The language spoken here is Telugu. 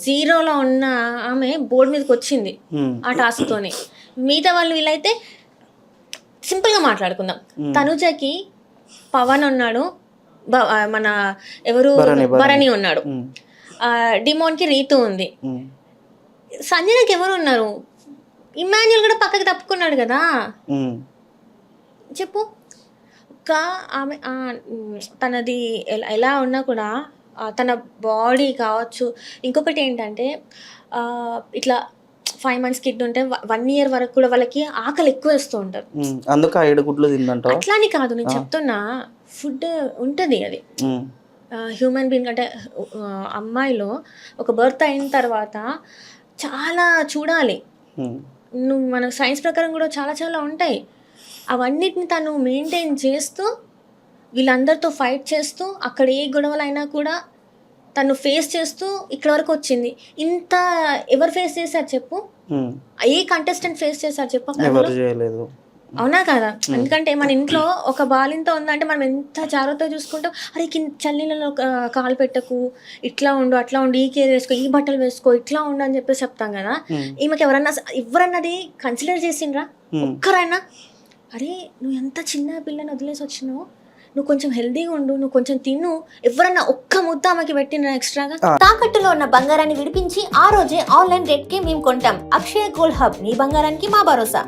జీరోలో ఉన్న ఆమె బోర్డు మీదకి వచ్చింది ఆ టాస్క్తోనే. మిగతా వాళ్ళు వీళ్ళైతే సింపుల్గా మాట్లాడుకుందాం. తనుజకి పవన్ ఉన్నాడు, మన ఎవరు భరణి ఉన్నాడు, డిమోన్కి రీతు ఉంది, సంజనకి ఎవరు ఉన్నారు? ఇమాన్యుల్ కూడా పక్కకి తప్పుకున్నాడు కదా. చెప్పు, ఒక ఆమె తనది ఎలా ఉన్నా కూడా తన బాడీ కావచ్చు. ఇంకొకటి ఏంటంటే ఇట్లా 5 months కిడ్ ఉంటే 1 year వరకు కూడా వాళ్ళకి ఆకలి ఎక్కువ వేస్తూ ఉంటారు. అందుకే 7 గుడ్లు తిందంట. అట్లా అని కాదు, నేను చెప్తున్నా, ఫుడ్ ఉంటుంది అది హ్యూమన్ బీయింగ్. అంటే అమ్మాయిలో ఒక బర్త్ అయిన తర్వాత చాలా చూడాలి. నువ్వు మన సైన్స్ ప్రకారం కూడా చాలా చాలా ఉంటాయి. అవన్నిటిని తను మెయింటైన్ చేస్తూ వీళ్ళందరితో ఫైట్ చేస్తూ అక్కడ ఏ గొడవలైనా కూడా తను ఫేస్ చేస్తూ ఇక్కడ వరకు వచ్చింది. ఇంత ఎవరు ఫేస్ చేశారు చెప్పు? ఏ కంటెస్టెంట్ ఫేస్ చేశారు చెప్పు? అవునా కదా? ఎందుకంటే మన ఇంట్లో ఒక బాలింత ఉందంటే మనం ఎంత జాగ్రత్తగా చూసుకుంటాం. అరే చల్లీలలో కాలు పెట్టకు, ఇట్లా ఉండు, అట్లా ఉండు, ఈ కేర్ వేసుకో, ఈ బట్టలు వేసుకో, ఇట్లా ఉండు అని చెప్పేసి చెప్తాం కదా. ఈమెకి ఎవరన్నది కన్సిడర్ చేసిండ్రా ఒక్కరైనా? అరే నువ్వు ఎంత చిన్న పిల్లని వదిలేసి వచ్చినావు, నువ్వు కొంచెం హెల్దీగా ఉండు, నువ్వు కొంచెం తిను, ఎవరన్నా ఒక్క ముద్ద ఆమెకి పెట్టిన ఎక్స్ట్రాగా? తాకట్టులో ఉన్న బంగారాన్ని విడిపించి ఆ రోజే ఆన్లైన్ రేట్కి మేము కొంటాం. అక్షయ గోల్డ్ హబ్, నీ బంగారానికి మా భరోసా.